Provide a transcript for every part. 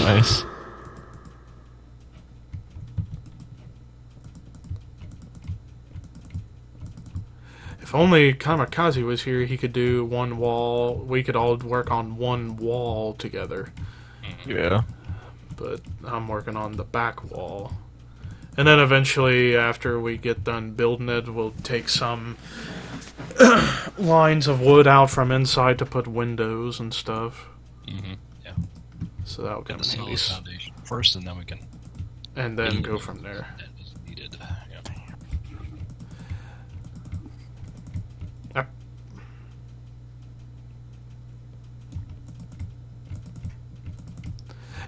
Nice. If only Kamikaze was here, he could do one wall. We could all work on one wall together. Yeah. But I'm working on the back wall. And then eventually, after we get done building it, we'll take some lines of wood out from inside to put windows and stuff. Yeah. So that'll come in handy. Foundation first, and then we can. And then go from there. That is needed. Yeah. Yep.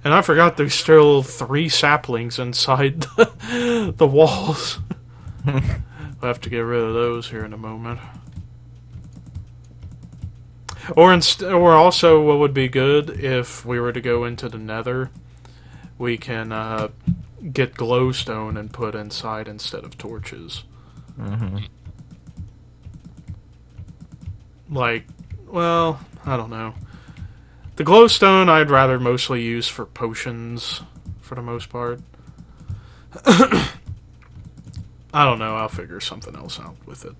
And I forgot there's still 3 saplings inside the walls. We'll have to get rid of those here in a moment. Or also, what would be good if we were to go into the Nether, we can get glowstone and put inside instead of torches. Like, well, I don't know. The glowstone I'd rather mostly use for potions, for the most part. I don't know, I'll figure something else out with it.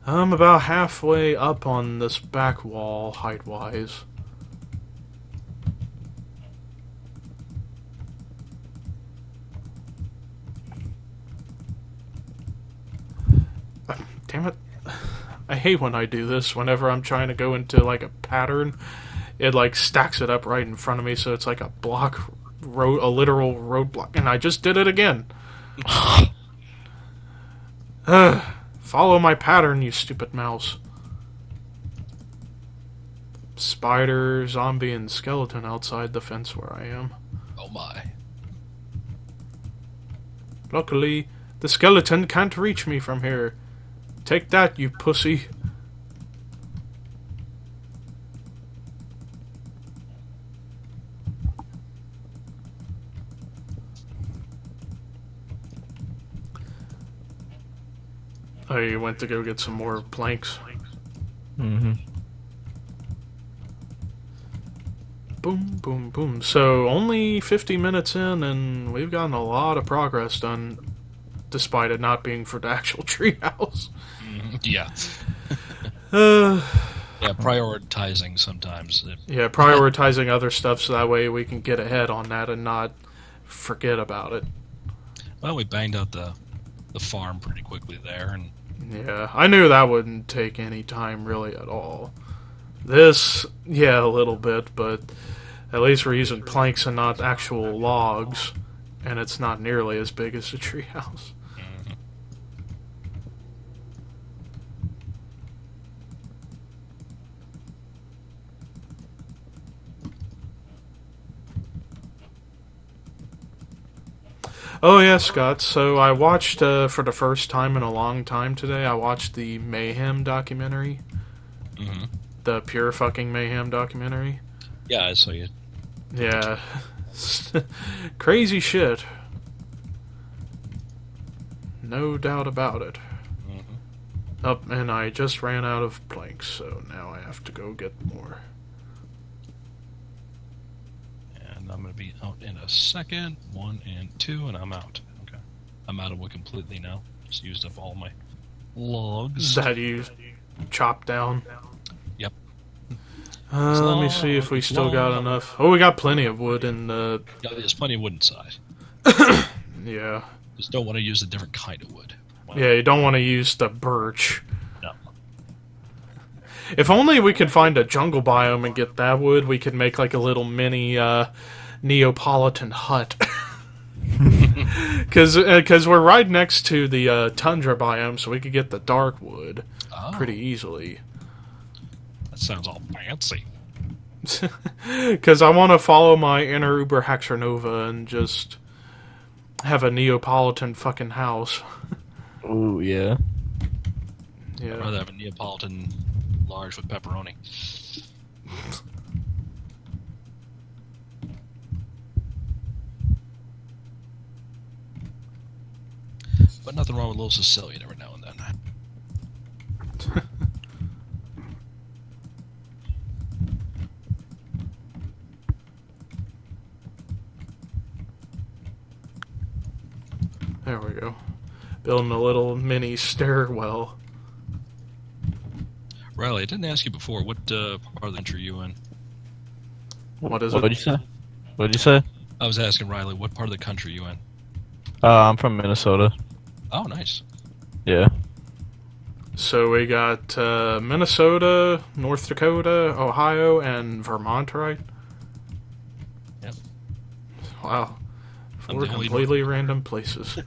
I'm about halfway up on this back wall, height-wise. Damn it. I hate when I do this. Whenever I'm trying to go into, like, a pattern, it, like, stacks it up right in front of me, so it's like a block, a literal roadblock. And I just did it again. Follow my pattern, you stupid mouse. Spider, zombie, and skeleton outside the fence where I am. Oh my. Luckily, the skeleton can't reach me from here. Take that, you pussy. I went to go get some more planks. Boom, boom, boom. So, only 50 minutes in, and we've gotten a lot of progress done, despite it not being for the actual treehouse. Yeah. Yeah, prioritizing sometimes. Yeah, prioritizing other stuff so that way we can get ahead on that and not forget about it. Well, we banged out the farm pretty quickly there, and yeah, I knew that wouldn't take any time really at all. This, yeah, a little bit, but at least we're using planks and not actual logs, and it's not nearly as big as the treehouse. Oh yeah, Scott. So I watched, for the first time in a long time today, I watched the Mayhem documentary. The Pure Fucking Mayhem documentary. Yeah, I saw you. Yeah. Crazy shit. No doubt about it. And I just ran out of planks, so now I have to go get more. And I'm going to be out in a second. 1 and 2, and I'm out. Okay. I'm out of wood completely now. Just used up all my logs. That you chopped down? Yep. Let me see if we still got enough. Oh, we got plenty of wood in the... Yeah, there's plenty of wood inside. Yeah. Just don't want to use a different kind of wood. Yeah, you don't want to use the birch. No. If only we could find a jungle biome and get that wood, we could make like a little mini Neapolitan hut. Because we're right next to the tundra biome, so we could get the dark wood pretty easily. That sounds all fancy. Because I want to follow my inner Uber Haxornova and just have a Neapolitan fucking house. Ooh, yeah. Yeah. I'd rather have a Neapolitan large with pepperoni. But nothing wrong with a little Sicilian every now and then. There we go. Building a little mini stairwell. Riley, I didn't ask you before. What part of the country are you in? What is What'd it? you say? What'd you say? I was asking Riley, what part of the country are you in? I'm from Minnesota. Oh, nice. Yeah. So we got Minnesota, North Dakota, Ohio, and Vermont, right? Yep. Wow. I'm 4 the only completely random places.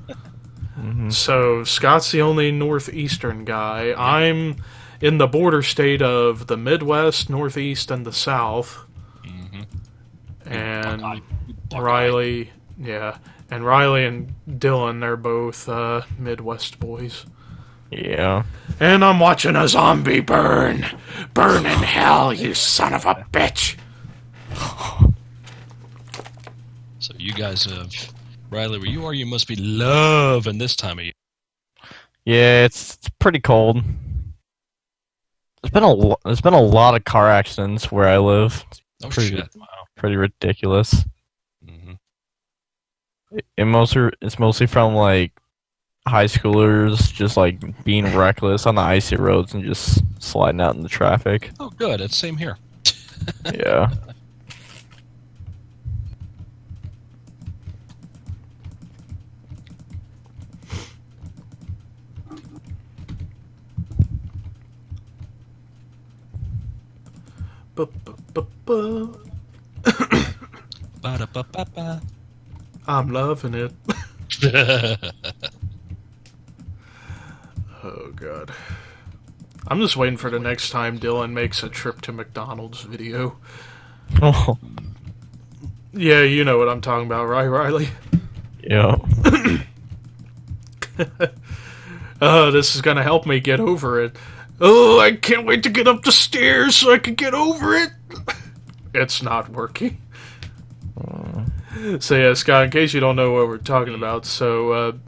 Mm-hmm. So Scott's the only northeastern guy. I'm in the border state of the Midwest, Northeast, and the South. Mm-hmm. And Buckeye. Riley, yeah. And Riley and Dylan, they're both Midwest boys. Yeah. And I'm watching a zombie burn. Burn in hell, you son of a bitch. So you guys have... Riley, where you are, you must be loving this time of year. Yeah, it's pretty cold. There's been a lot of car accidents where I live. It's Oh, pretty shit. Wow. pretty ridiculous. Mm-hmm. It's mostly from like high schoolers just like being reckless on the icy roads and just sliding out in the traffic. Oh, good. It's same here. Yeah. Ba-ba-ba-ba. Ba-da-ba-ba-ba. I'm loving it. Oh, God. I'm just waiting for the next time Dylan makes a trip to McDonald's video. Oh, Yeah, you know what I'm talking about, right, Riley? yeah. Oh, this is gonna help me get over it. Oh, I can't wait to get up the stairs so I can get over it. It's not working. So yeah, Scott, in case you don't know what we're talking about, so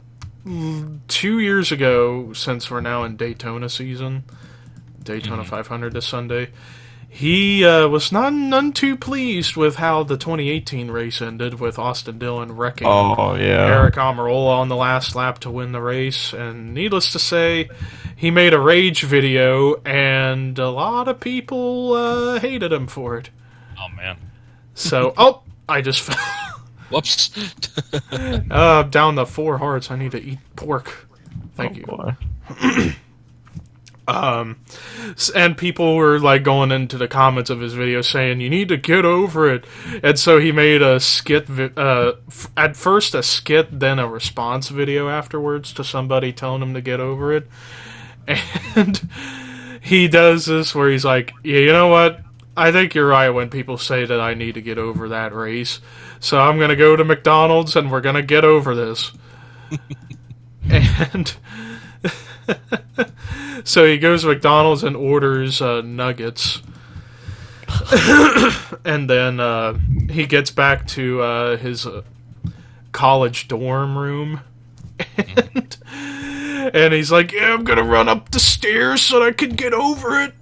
2 years ago, since we're now in Daytona season, Daytona 500 this Sunday, he was none too pleased with how the 2018 race ended, with Austin Dillon wrecking Oh, yeah. Eric Almirola on the last lap to win the race. And needless to say, he made a rage video, and a lot of people hated him for it. Oh, man. So, oh, I just fell. Whoops. Down to 4 hearts. I need to eat pork. Thank you. Boy. And people were like going into the comments of his video saying, you need to get over it. And so he made a skit, at first a skit, then a response video afterwards to somebody telling him to get over it. And he does this where he's like, yeah, you know what? I think you're right when people say that I need to get over that race. So I'm going to go to McDonald's and we're going to get over this. And so he goes to McDonald's and orders nuggets. And then he gets back to his college dorm room. And he's like, yeah, I'm going to run up the stairs so that I can get over it.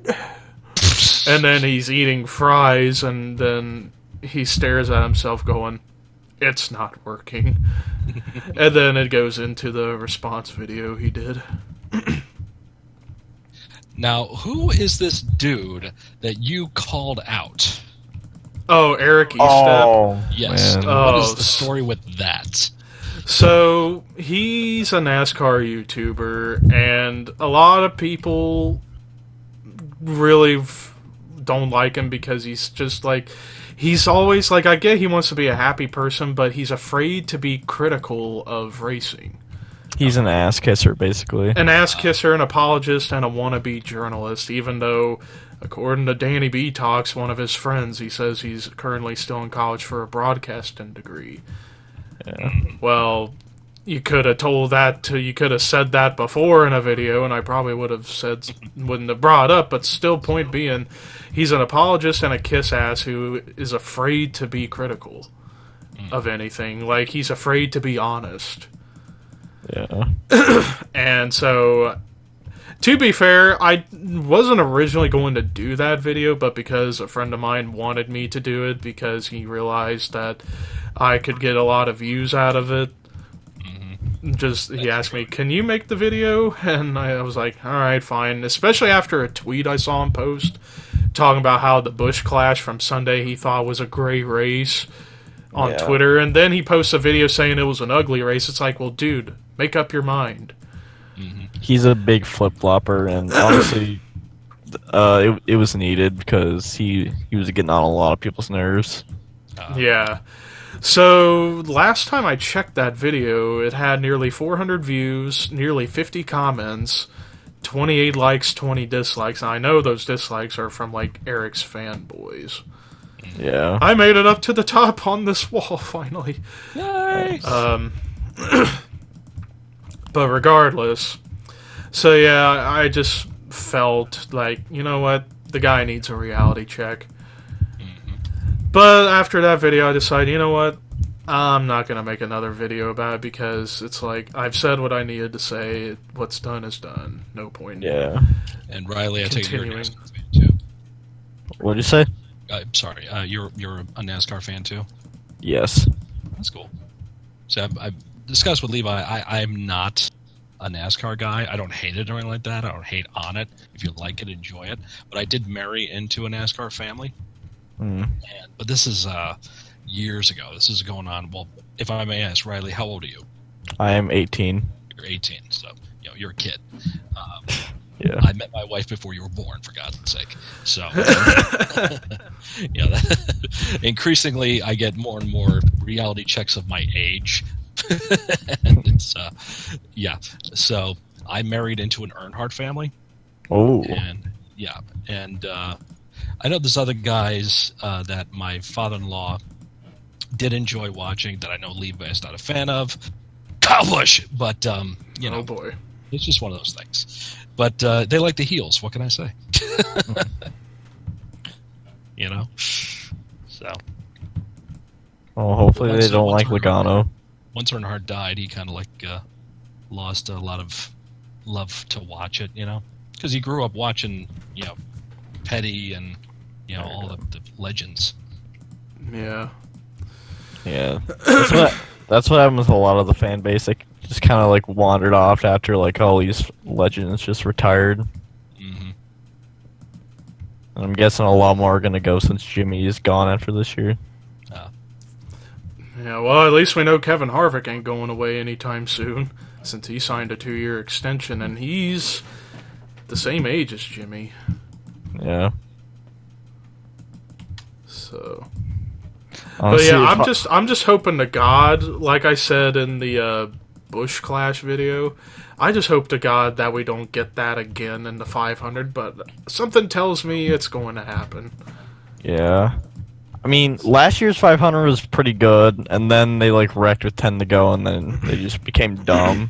And then he's eating fries, and then he stares at himself going, it's not working. And then it goes into the response video he did. Now, who is this dude that you called out? Oh, Eric Estep. Oh, Yes. man. What is Oh, the story with that? So, he's a NASCAR YouTuber, and a lot of people really don't like him because he's just like, he's always like, I get he wants to be a happy person, but he's afraid to be critical of racing. He's an ass kisser, basically. An ass kisser, an apologist, and a wannabe journalist, even though, according to Danny B. Talks, one of his friends, he says he's currently still in college for a broadcasting degree. Yeah. Well, you could have you could have said that before in a video, and I probably wouldn't have brought it up, but still, point being, he's an apologist and a kiss ass who is afraid to be critical of anything. Like, he's afraid to be honest. Yeah. And so, to be fair, I wasn't originally going to do that video, but because a friend of mine wanted me to do it because he realized that I could get a lot of views out of it, he asked me, "Can you make the video?" And I was like, "All right, fine." Especially after a tweet I saw him post talking about how the Bush Clash from Sunday he thought was a great race on Yeah. Twitter, and then he posts a video saying it was an ugly race. It's like, well, dude, make up your mind. He's a big flip flopper, and honestly, it was needed because he was getting on a lot of people's nerves. Yeah. So last time I checked that video, it had nearly 400 views, nearly 50 comments, 28 likes, 20 dislikes. And I know those dislikes are from like Eric's fanboys. Yeah. I made it up to the top on this wall finally. Nice. But regardless, so yeah, I just felt like, you know what, the guy needs a reality check. But after that video, I decided, you know what, I'm not going to make another video about it because it's like, I've said what I needed to say. What's done is done. No point. Yeah. And Riley, I take it you're a Continuing. NASCAR fan too. What'd you say? I'm sorry, you're a NASCAR fan too? Yes. That's cool. So I've discussed with Levi, I'm not a NASCAR guy. I don't hate it or anything like that. I don't hate on it. If you like it, enjoy it. But I did marry into a NASCAR family. But this is years ago. This is going on. Well, if I may ask, Riley, how old are you? I am 18. You're 18, so you're a kid. Yeah. I met my wife before you were born, for God's sake. So, increasingly, I get more and more reality checks of my age. And it's, So I married into an Earnhardt family. Oh. And I know there's other guys that my father-in-law did enjoy watching that I know Levi is not a fan of. Kyle Busch, but Oh boy. it's just one of those things. But they like the heels. What can I say? So. Well, hopefully Once- they don't once like Earnhardt- Logano. Once Earnhardt died, he kind of lost a lot of love to watch it, because he grew up watching, Petty and all the legends. Yeah. Yeah. That's what happened with a lot of the fan base. They just kind of like wandered off after like all these legends just retired. Mm-hmm. And I'm guessing a lot more are gonna go since Jimmy is gone after this year. Yeah, well, at least we know Kevin Harvick ain't going away anytime soon, since he signed a 2-year extension, and he's the same age as Jimmy. Yeah. So, Honestly, but yeah, I'm just hoping to God, like I said in the Bush Clash video, I just hope to God that we don't get that again in the 500. But something tells me it's going to happen. Yeah. I mean, last year's 500 was pretty good, and then they like wrecked with 10 to go, and then they just became dumb.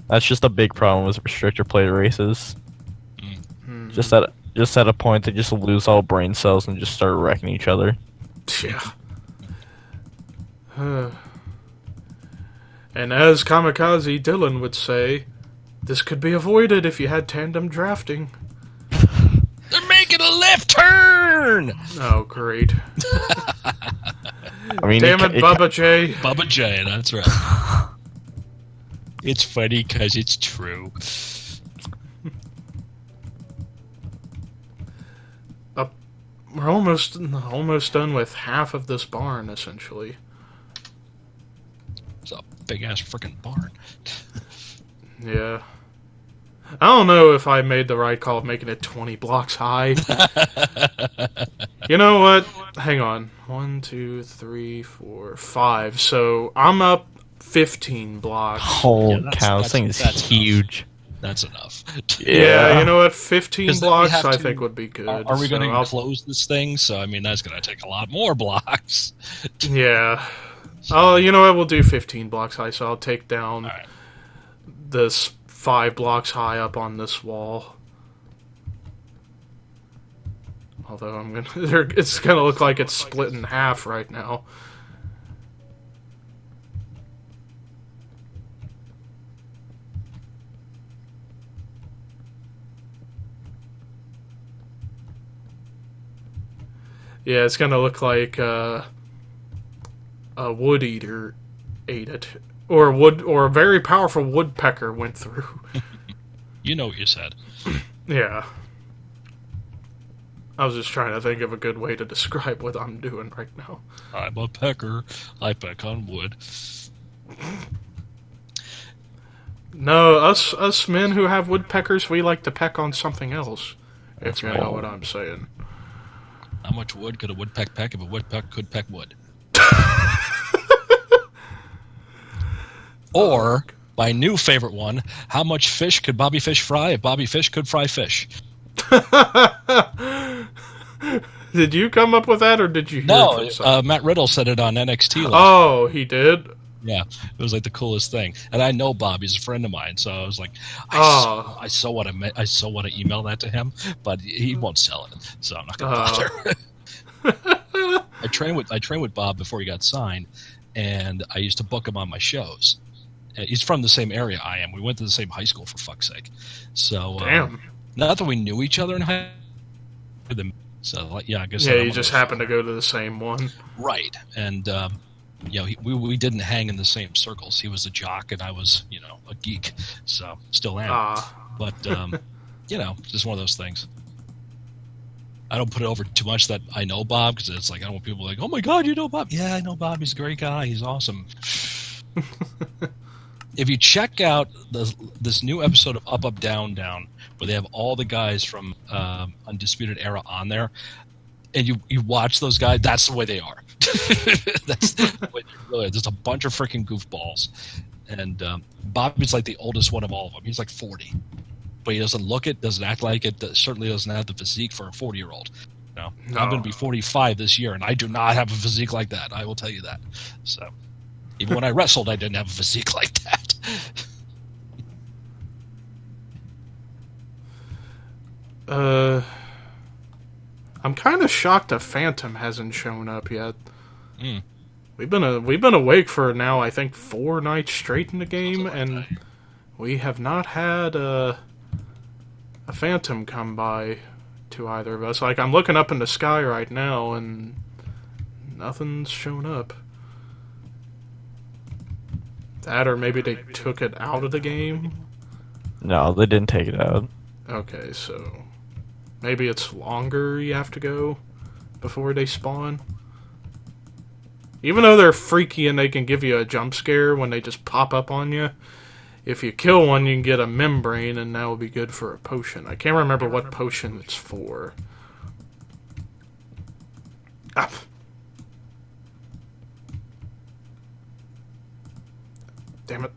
That's just a big problem with restrictor plate races. Just at a point, they just lose all brain cells and just start wrecking each other. Yeah. And as Kamikaze Dylan would say, this could be avoided if you had tandem drafting. They're making a left turn! Oh, great. I mean, Damn it, Bubba J. Bubba J, that's right. It's funny because it's true. We're almost done with half of this barn, essentially. It's a big-ass freaking barn. Yeah. I don't know if I made the right call of making it 20 blocks high. You know what? Hang on. 1, 2, 3, 4, 5. So I'm up 15 blocks. Holy that's- cow, this thing is that's huge. That's enough. Yeah, you know what? 15 'Cause then we blocks have I to- think would be good. Are we going to So I'll- close this thing? So, I mean, that's going to take a lot more blocks. Yeah. Oh, you know what? We'll do 15 blocks high, so I'll take down All right. this 5 blocks high up on this wall. Although it's gonna look like it's split in half right now. Yeah, it's gonna look like a wood eater ate it or a very powerful woodpecker went through. You know what you said. Yeah. I was just trying to think of a good way to describe what I'm doing right now. I'm a pecker. I peck on wood. No, us men who have woodpeckers, we like to peck on something else. That's If you right. know what I'm saying. How much wood could a woodpeck peck if a woodpeck could peck wood? Or, my new favorite one, how much fish could Bobby Fish fry if Bobby Fish could fry fish? Did you come up with that, or did you hear it No, from someone? Matt Riddle said it on NXT last Oh, he did? Yeah, it was like the coolest thing, and I know Bob; he's a friend of mine. So I was like, Oh. I so want to email that to him, but he won't sell it, so I'm not going to bother. I trained with Bob before he got signed, and I used to book him on my shows. He's from the same area I am. We went to the same high school, for fuck's sake. So Damn. not that we knew each other in high school. So like, yeah, I guess. Yeah, you just happened to go to the same one. Right, and. We didn't hang in the same circles. He was a jock, and I was, a geek. So still am. But just one of those things. I don't put it over too much that I know Bob, because it's like I don't want people like, oh my god, you know Bob? Yeah, I know Bob. He's a great guy. He's awesome. If you check out this new episode of Up, Up, Down, Down, where they have all the guys from Undisputed Era on there, and you watch those guys, that's the way they are. That's the way they really are. There's a bunch of freaking goofballs. And Bobby's like the oldest one of all of them. He's like 40. But he doesn't look it, doesn't act like it, certainly doesn't have the physique for a 40-year-old. No. I'm going to be 45 this year, and I do not have a physique like that. I will tell you that. So, even when I wrestled, I didn't have a physique like that. I'm kind of shocked a Phantom hasn't shown up yet. Mm. We've been awake for now, I think, 4 nights straight in the game, like and that. we have not had a Phantom come by to either of us. Like, I'm looking up in the sky right now, and nothing's shown up. That, or maybe they took it out of the game? No, they didn't take it out. Okay, so maybe it's longer you have to go before they spawn. Even though they're freaky and they can give you a jump scare when they just pop up on you, if you kill one, you can get a membrane, and that will be good for a potion. I can't remember what potion it's for. Ah. Damn it.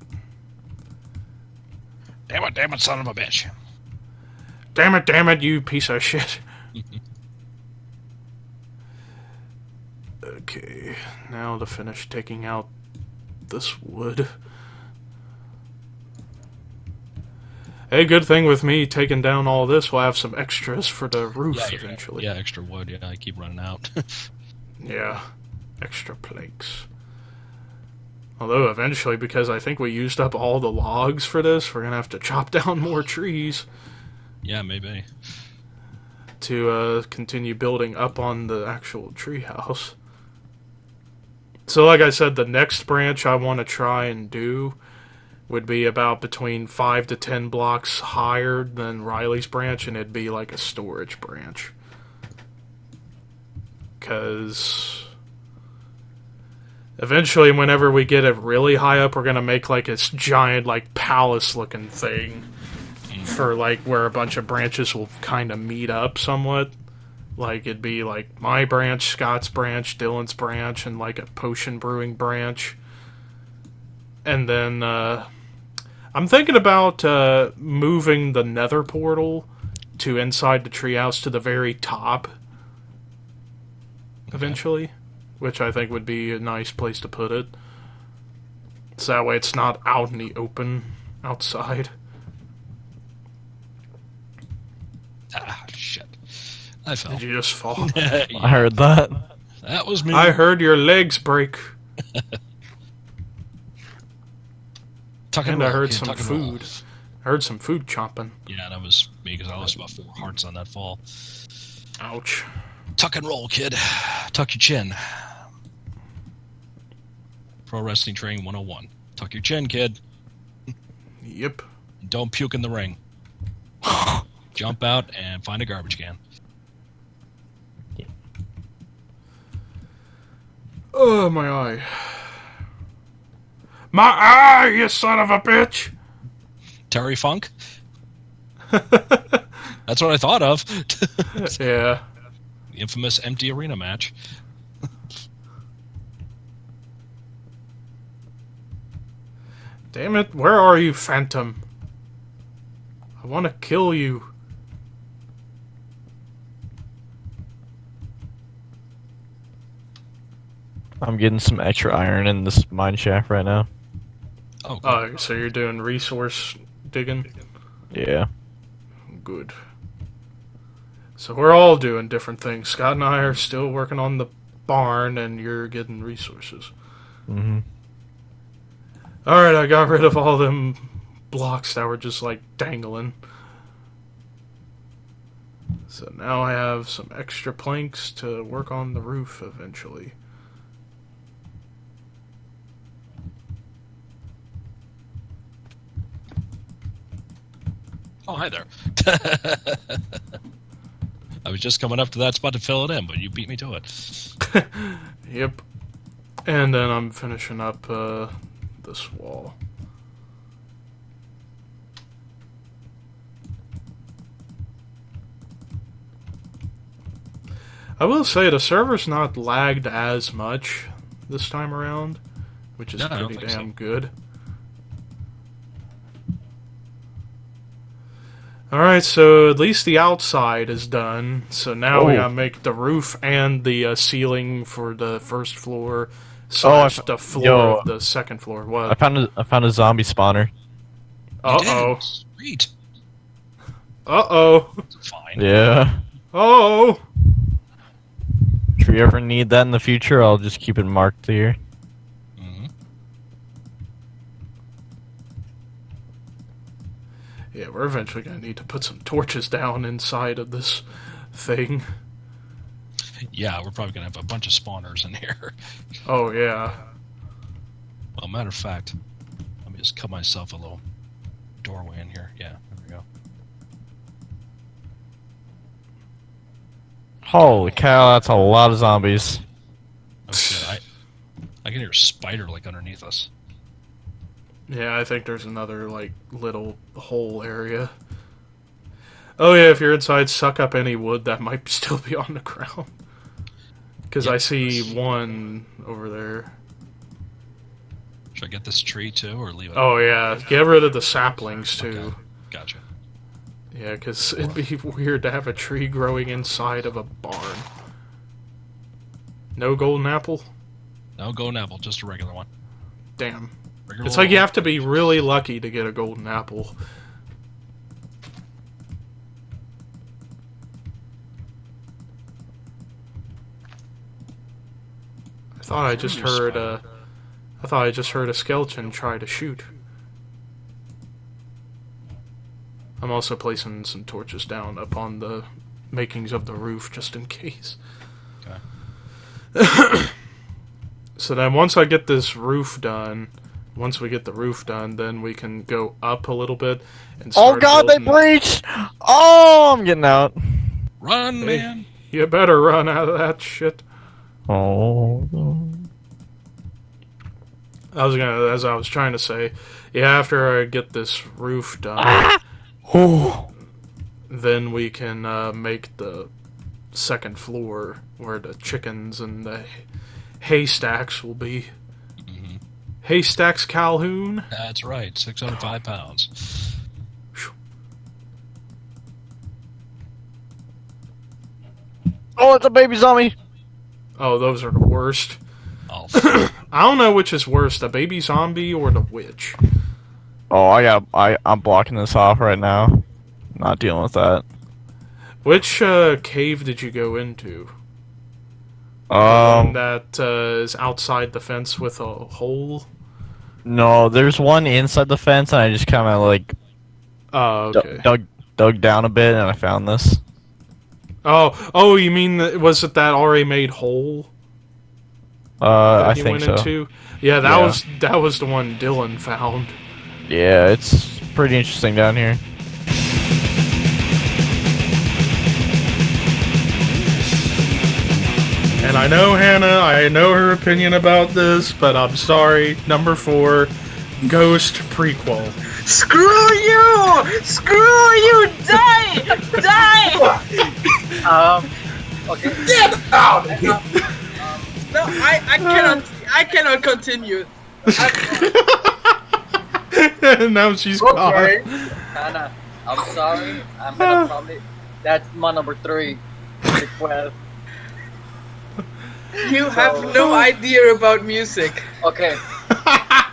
Damn it, son of a bitch. Damn it, you piece of shit. Okay, now to finish taking out this wood. Hey, good thing with me taking down all this, we'll have some extras for the roof eventually. Yeah, extra wood. Yeah, I keep running out. Yeah, extra planks. Although eventually, because I think we used up all the logs for this, we're going to have to chop down more trees. Yeah, maybe. To continue building up on the actual treehouse. So like I said, the next branch I want to try and do would be about between 5 to 10 blocks higher than Riley's branch, and it'd be like a storage branch. Because eventually, whenever we get it really high up, we're going to make like this giant like palace looking thing for like where a bunch of branches will kind of meet up somewhat. Like it'd be like my branch, Scott's branch, Dylan's branch, and like a potion brewing branch. And then I'm thinking about moving the nether portal to inside the treehouse to the very top eventually, which I think would be a nice place to put it. So that way it's not out in the open outside. Ah, shit. I fell. Did you just fall? I heard that. That was me. I heard your legs break. Tuck And roll, I heard kid, some tuck and roll. food. I heard some food chomping. Yeah, that was me because I lost about 4 hearts on that fall. Ouch. Tuck and roll, kid. Tuck your chin. Pro Wrestling Training 101. Tuck your chin, kid. Yep. Don't puke in the ring. Jump out and find a garbage can. Oh, my eye. My eye, you son of a bitch! Terry Funk? That's what I thought of. Yeah. The infamous empty arena match. Damn it, where are you, Phantom? I want to kill you. I'm getting some extra iron in this mine shaft right now. Oh, cool. Oh, so you're doing resource digging? Yeah. Good. So we're all doing different things. Scott and I are still working on the barn, and you're getting resources. Mm-hmm. Alright, I got rid of all them blocks that were just, like, dangling. So now I have some extra planks to work on the roof eventually. Oh, hi there. I was just coming up to that spot to fill it in, but you beat me to it. Yep. And then I'm finishing up this wall. I will say the server's not lagged as much this time around, which is No, I don't pretty think damn so. good. Alright, so at least the outside is done. So now we Oh. gotta make the roof and the ceiling for the first floor Oh, / the floor yo. of the second floor. I What? found a zombie spawner. You Uh-oh. did. Sweet. Uh-oh. Fine. Yeah. Oh! If you ever need that in the future, I'll just keep it marked here. Mm-hmm. Yeah, we're eventually gonna need to put some torches down inside of this thing. Yeah, we're probably going to have a bunch of spawners in here. Oh, yeah. Well, matter of fact, let me just cut myself a little doorway in here. Yeah, there we go. Holy cow, that's a lot of zombies. Oh, shit. I can hear a spider, like, underneath us. Yeah, I think there's another, like, little hole area. Oh, yeah, if you're inside, suck up any wood that might still be on the ground. Because Yep. I see one over there. Should I get this tree, too, or leave it? Oh, yeah, get rid of the saplings, too. Okay. Gotcha. Yeah, because it'd be weird to have a tree growing inside of a barn. No golden apple? No golden apple, just a regular one. Damn. Regular It's like you old- have to be really lucky to get a golden apple. I thought I just heard a skeleton try to shoot. I'm also placing some torches down upon the makings of the roof just in case. Okay. So then once I get this roof done, once we get the roof done, then we can go up a little bit and Oh start god, they building. breached! Oh, I'm getting out. Run, Hey. man! You better run out of that shit. Oh. As I was trying to say, yeah, after I get this roof done, Oh. then we can make the second floor where the chickens and the haystacks will be. Mm-hmm. Haystacks Calhoun? That's right, 605 pounds. Oh, it's a baby zombie. Oh, those are the worst. Oh, I don't know which is worse, the baby zombie or the witch. Oh, I'm blocking this off right now. Not dealing with that. Which cave did you go into? The one that is outside the fence with a hole? No, there's one inside the fence, and I just kind of like Oh, okay. dug down a bit, and I found this. Oh, you mean was it that already made hole? I he think went so. into. Yeah, Yeah. that was the one Dylan found. Yeah, it's pretty interesting down here. And I know Hannah, I know her opinion about this, but I'm sorry. Number 4, Ghost prequel. Screw you! Screw you! Die! Die! Okay. Get out of here! No, I cannot continue. Now she's Okay. gone. Hannah, I'm sorry. I'm gonna probably. That's my number 3 request. You have no idea about music. Okay,